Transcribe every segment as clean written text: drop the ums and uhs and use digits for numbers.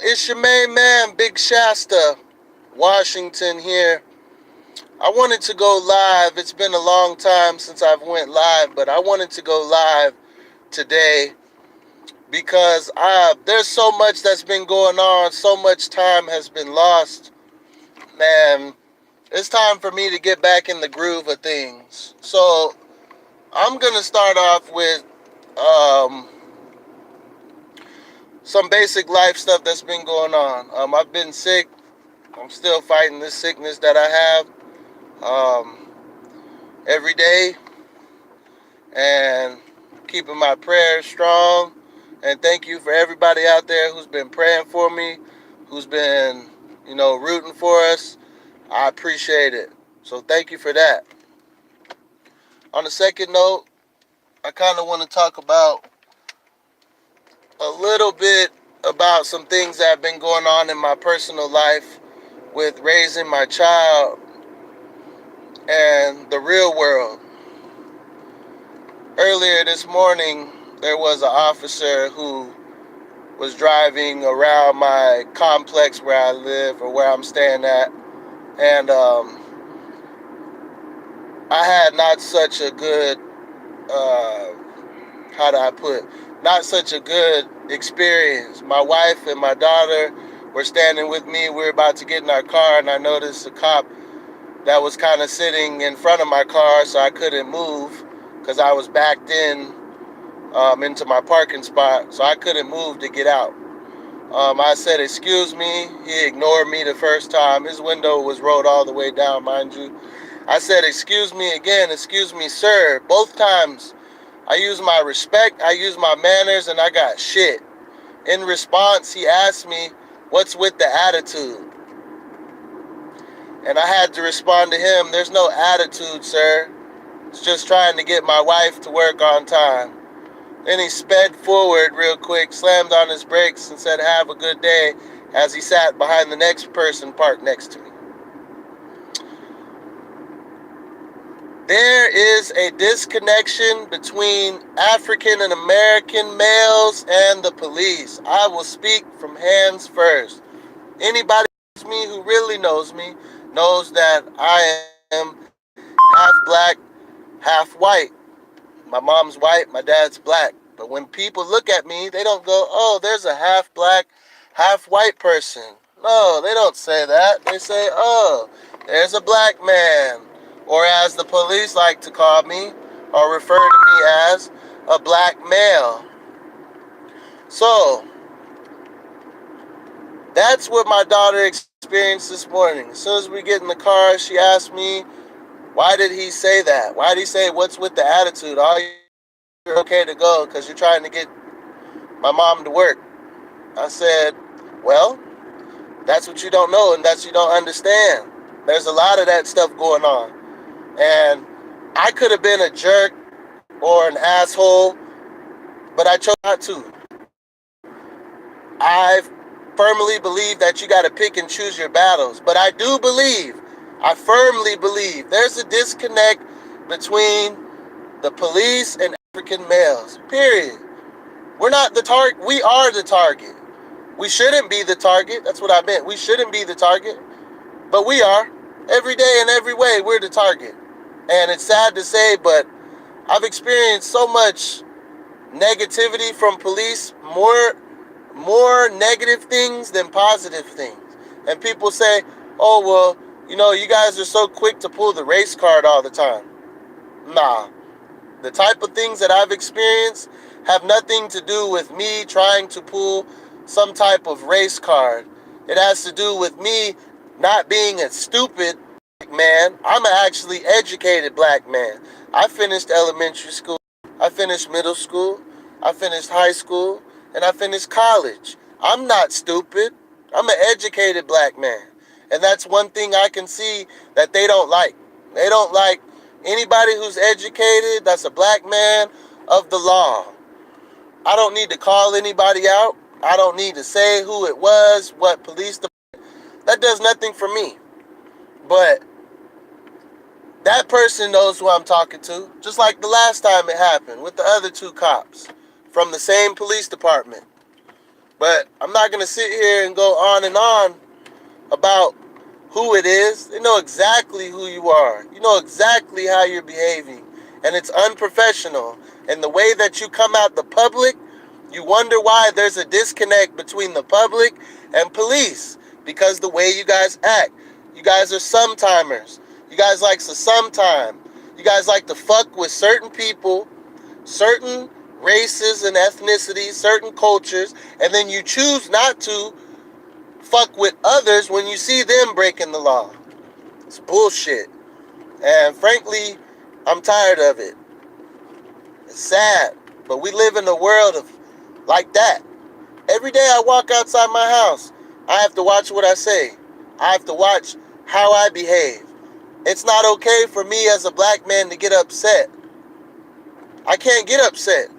It's your main man, Big Shasta, Washington here. I wanted to go live. It's been a long time since I've went live, but I wanted to go live today because there's so much that's been going on. So much time has been lost. Man, it's time for me to get back in the groove of things. So I'm gonna start off with um, some basic life stuff that's been going on. I've been sick. I'm still fighting this sickness that I have every day and keeping my prayers strong. And thank you for everybody out there who's been praying for me, who's been, rooting for us. I appreciate it. So thank you for that. On the second note, I kind of want to talk about a little bit about some things that have been going on in my personal life with raising my child and the real world. Earlier this morning, there was an officer who was driving around my complex where I live or where I'm staying at, and I had not such a good, how do I put, not such a good experience. My wife and my daughter were standing with me. We were about to get in our car, and I noticed a cop that was kind of sitting in front of my car, so I couldn't move because I was backed in into my parking spot, so I couldn't move to get out. I said, "Excuse me." He ignored me the first time. His window was rolled all the way down, mind you. I said, "Excuse me again." "Excuse me, sir." Both times I used my respect, I used my manners, and I got shit. In response, he asked me, "What's with the attitude?" And I had to respond to him, "There's no attitude, sir. It's just trying to get my wife to work on time." Then he sped forward real quick, slammed on his brakes, and said, "Have a good day," as he sat behind the next person parked next to me. There is a disconnection between African and American males and the police. I will speak from hands first. Anybody who knows me, who really knows me, knows that I am half black, half white. My mom's white, my dad's black. But when people look at me, they don't go, "Oh, there's a half black, half white person." No, they don't say that. They say, "Oh, there's a black man." Or as the police like to call me, or refer to me as, a black male. So, that's what my daughter experienced this morning. As soon as we get in the car, she asked me, "Why did he say that? Why did he say, what's with the attitude? All you're okay to go because you're trying to get my mom to work." I said, "Well, that's what you don't know and that's what you don't understand. There's a lot of that stuff going on. And I could have been a jerk or an asshole, but I chose not to. I firmly believe that you got to pick and choose your battles. But I firmly believe, there's a disconnect between the police and African males. Period. We're not the target. We are the target. We shouldn't be the target. That's what I meant. We shouldn't be the target. But we are. Every day in every way, we're the target. And it's sad to say, but I've experienced so much negativity from police, more negative things than positive things. And people say, "Oh, well, you guys are so quick to pull the race card all the time." Nah. The type of things that I've experienced have nothing to do with me trying to pull some type of race card. It has to do with me not being a stupid black man. I'm an actually educated black man. I finished elementary school, I finished middle school, I finished high school, and I finished college. I'm not stupid. I'm an educated black man. And that's one thing I can see that they don't like. They don't like anybody who's educated, that's a black man of the law. I don't need to call anybody out. I don't need to say who it was, what police department. That does nothing for me. But that person knows who I'm talking to. Just like the last time it happened with the other two cops from the same police department. But I'm not going to sit here and go on and on about who it is. They know exactly who you are. You know exactly how you're behaving. And it's unprofessional. And the way that you come out the public, you wonder why there's a disconnect between the public and police. Because the way you guys act. You guys are sometimers. You guys like to sometime. You guys like to fuck with certain people, certain races and ethnicities, certain cultures, and then you choose not to fuck with others when you see them breaking the law. It's bullshit. And frankly, I'm tired of it. It's sad, but we live in a world of like that. Every day I walk outside my house, I have to watch what I say. I have to watch how I behave. It's not okay for me as a black man to get upset. I can't get upset.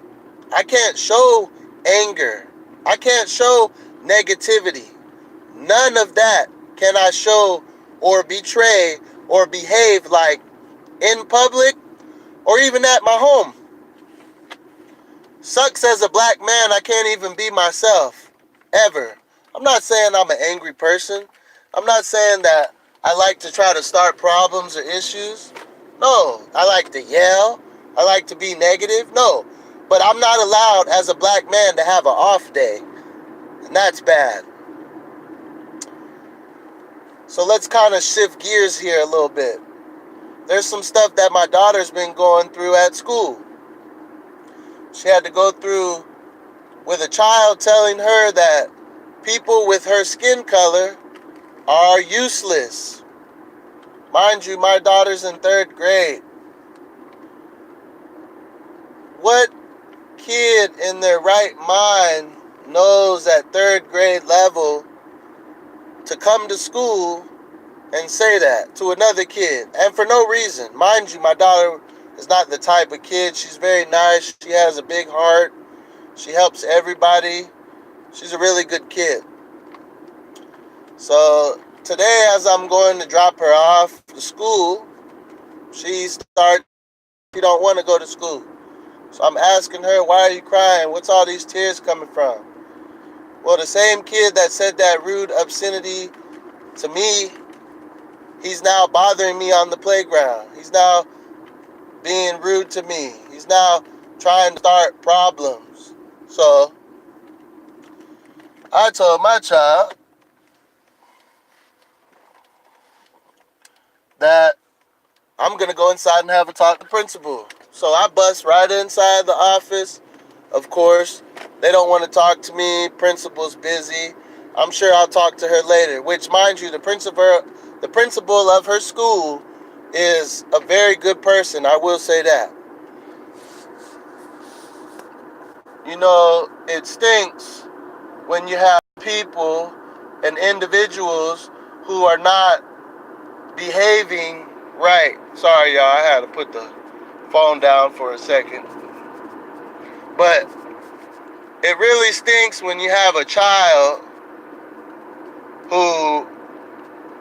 I can't show anger. I can't show negativity. None of that can I show or betray or behave like in public or even at my home. Sucks as a black man, I can't even be myself. Ever. I'm not saying I'm an angry person. I'm not saying that I like to try to start problems or issues. No, I like to yell. I like to be negative. No, but I'm not allowed as a black man to have an off day. And that's bad. So let's kind of shift gears here a little bit. There's some stuff that my daughter's been going through at school. She had to go through with a child telling her that people with her skin color are useless. Mind you, my daughter's in 3rd grade. What kid in their right mind knows at 3rd grade level to come to school and say that to another kid? And for no reason. Mind you, my daughter is not the type of kid. She's very nice. She has a big heart. She helps everybody. She's a really good kid. So today, as I'm going to drop her off to school, she don't want to go to school. So I'm asking her, why are you crying? What's all these tears coming from? Well, the same kid that said that rude obscenity to me, he's now bothering me on the playground. He's now being rude to me. He's now trying to start problems. So I told my child that I'm going to go inside and have a talk to the principal. So I bust right inside the office. Of course, they don't want to talk to me. Principal's busy. I'm sure I'll talk to her later. Which, mind you, the principal of her school is a very good person. I will say that. You know, it stinks when you have people and individuals who are not behaving right. Sorry, y'all. I had to put the phone down for a second. But it really stinks when you have a child who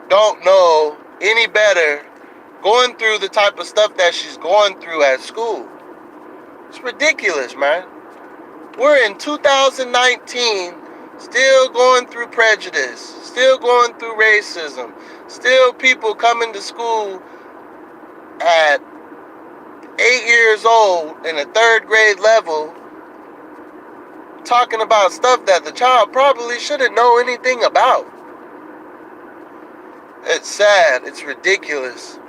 don't know any better going through the type of stuff that she's going through at school. It's ridiculous, man. We're in 2019, still going through prejudice, still going through racism, still people coming to school at 8 years old in a 3rd grade level talking about stuff that the child probably shouldn't know anything about. It's sad. It's ridiculous.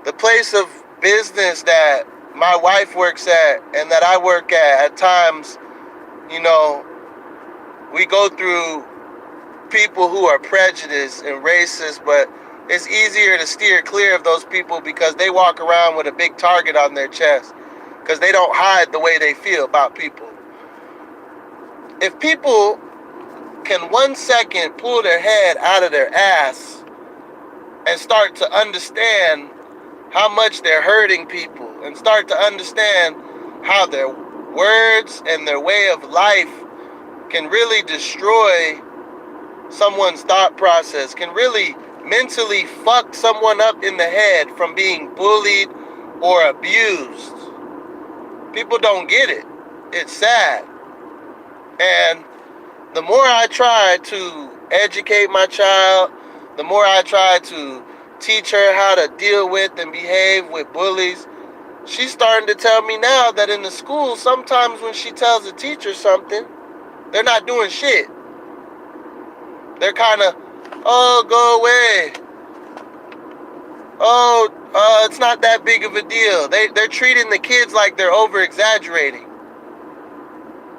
The place of business that my wife works at and that I work at times, you know, we go through people who are prejudiced and racist, but it's easier to steer clear of those people because they walk around with a big target on their chest because they don't hide the way they feel about people. If people can 1 second pull their head out of their ass and start to understand how much they're hurting people and start to understand how their words and their way of life can really destroy someone's thought process, can really mentally fuck someone up in the head from being bullied or abused. People don't get it. It's sad. And the more I try to educate my child, the more I try to teach her how to deal with and behave with bullies, she's starting to tell me now that in the school, sometimes when she tells a teacher something, they're not doing shit. They're kind of, oh, go away. Oh, it's not that big of a deal. They're treating the kids like they're over-exaggerating.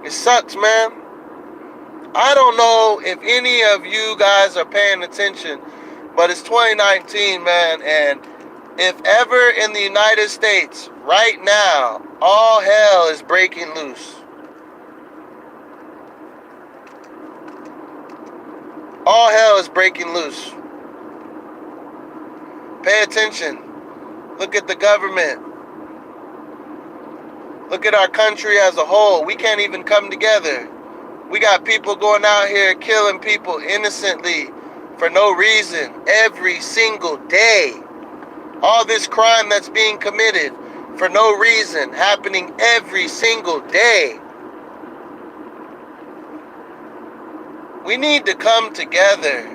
It sucks, man. I don't know if any of you guys are paying attention, but it's 2019, man, and if ever in the United States, right now, all hell is breaking loose. All hell is breaking loose. Pay attention. Look at the government. Look at our country as a whole. We can't even come together. We got people going out here killing people innocently for no reason every single day. All this crime that's being committed for no reason happening every single day. We need to come together.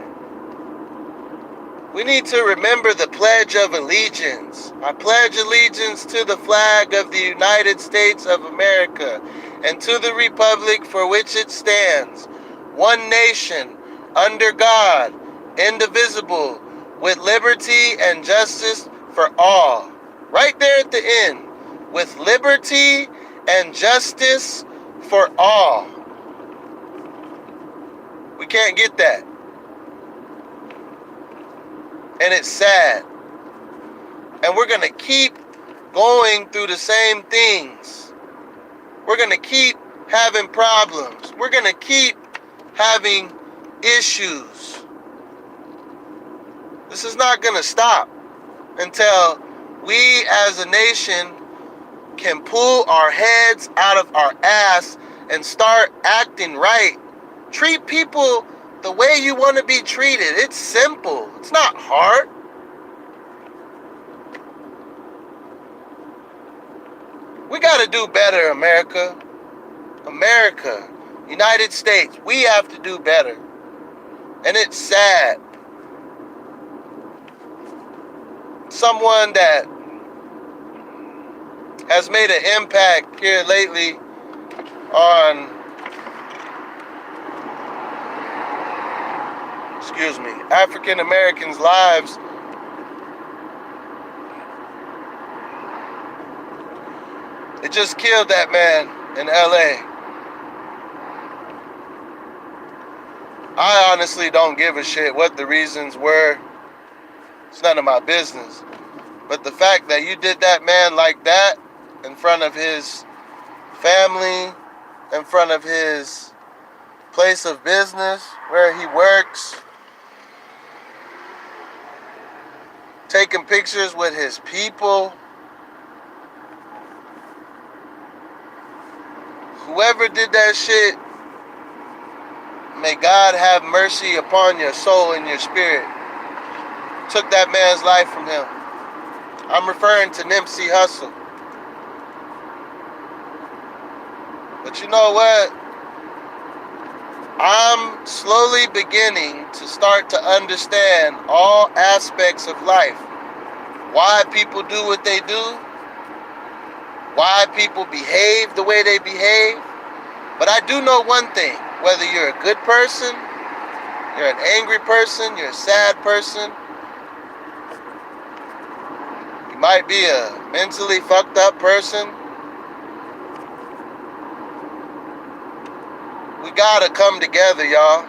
We need to remember the Pledge of Allegiance. I pledge allegiance to the flag of the United States of America and to the republic for which it stands, one nation, under God, indivisible, with liberty and justice for all. Right there at the end, with liberty and justice for all. We can't get that. And it's sad. And we're going to keep going through the same things. We're going to keep having problems. We're going to keep having issues. This is not going to stop until we as a nation can pull our heads out of our ass and start acting right. Treat people the way you want to be treated. It's simple. It's not hard. We got to do better, America. America, United States, we have to do better. And it's sad. Someone that has made an impact here lately on African Americans' lives. It just killed that man in LA. I honestly don't give a shit what the reasons were. It's none of my business. But the fact that you did that man like that in front of his family, in front of his place of business, where he works, taking pictures with his people. Whoever did that shit, may God have mercy upon your soul and your spirit. Took that man's life from him. I'm referring to Nipsey Hussle. But you know what? I'm slowly beginning to start to understand all aspects of life. Why people do what they do. Why people behave the way they behave. But I do know one thing. Whether you're a good person, you're an angry person, you're a sad person, you might be a mentally fucked up person, we gotta come together, y'all.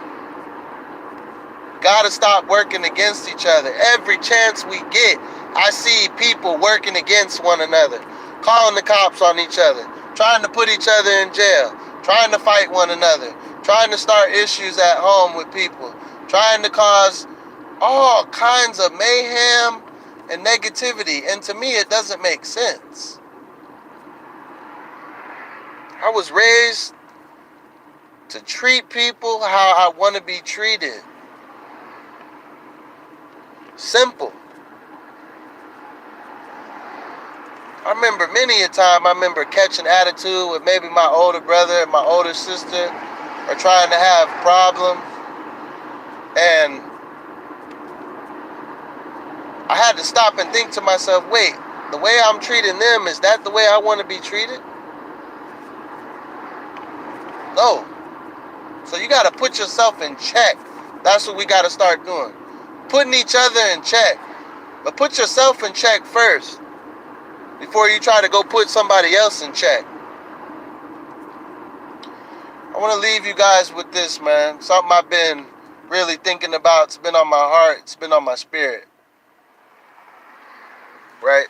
Gotta stop working against each other. Every chance we get, I see people working against one another, calling the cops on each other, trying to put each other in jail, trying to fight one another, trying to start issues at home with people, trying to cause all kinds of mayhem and negativity. And to me, it doesn't make sense. I was raised to treat people how I want to be treated. Simple. I remember many a time, I remember catching attitude with maybe my older brother and my older sister, or trying to have problems. And I had to stop and think to myself, wait, the way I'm treating them, is that the way I want to be treated? No. So you got to put yourself in check. That's what we got to start doing. Putting each other in check. But put yourself in check first before you try to go put somebody else in check. I want to leave you guys with this, man. Something I've been really thinking about. It's been on my heart. It's been on my spirit. Right?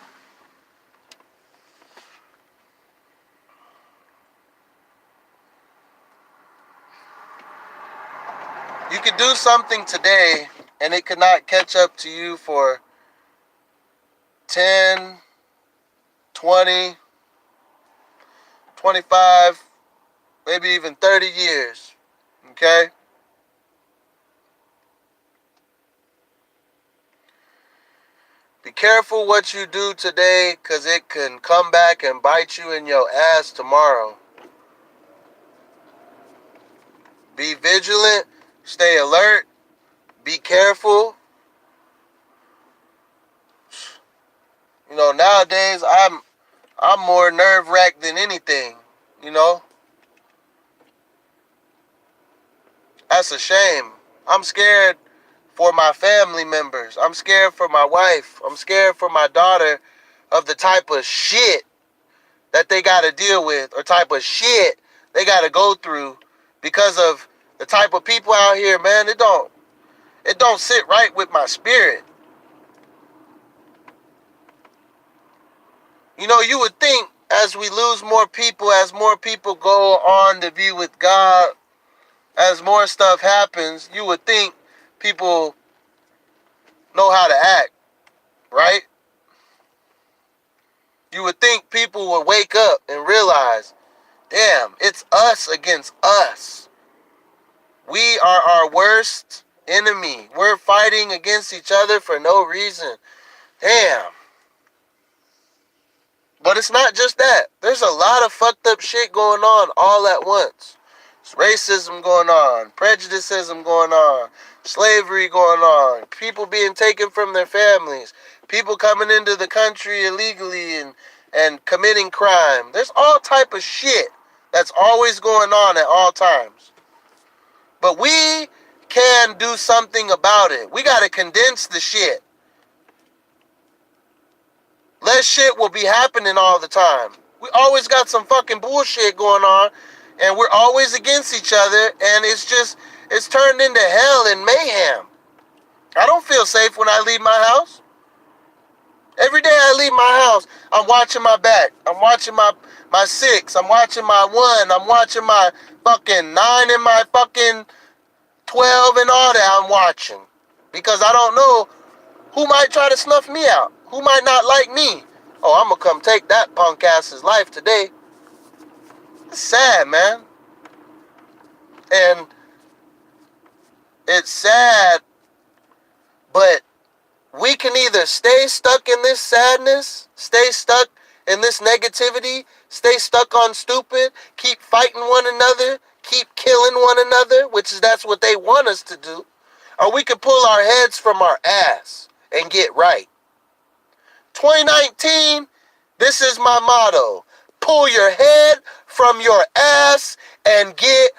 You could do something today and it could not catch up to you for 10, 20, 25, maybe even 30 years. Okay? Be careful what you do today, because it can come back and bite you in your ass tomorrow. Be vigilant. Stay alert. Be careful. You know, nowadays I'm more nerve-wracked than anything, you know? That's a shame. I'm scared for my family members. I'm scared for my wife. I'm scared for my daughter of the type of shit that they got to deal with, or type of shit they got to go through because of the type of people out here, man. It don't sit right with my spirit. You know, you would think as we lose more people, as more people go on to be with God, as more stuff happens, you would think people know how to act, right? You would think people would wake up and realize, damn, it's us against us. We are our worst enemy. We're fighting against each other for no reason. Damn. But it's not just that. There's a lot of fucked up shit going on all at once. It's racism going on, prejudicism going on, slavery going on, people being taken from their families, people coming into the country illegally and committing crime. There's all type of shit that's always going on at all times. But we can do something about it. We got to condense the shit. Less shit will be happening all the time. We always got some fucking bullshit going on, and we're always against each other, and it's turned into hell and mayhem. I don't feel safe when I leave my house. Every day I leave my house, I'm watching my back. I'm watching my 6. I'm watching my 1. I'm watching my fucking 9 and my fucking 12 and all that I'm watching. Because I don't know who might try to snuff me out. Who might not like me? Oh, I'm going to come take that punk ass's life today. It's sad, man. And it's sad, but we can either stay stuck in this sadness, stay stuck in this negativity, stay stuck on stupid, keep fighting one another, keep killing one another, that's what they want us to do. Or we can pull our heads from our ass and get right. 2019, this is my motto. Pull your head from your ass and get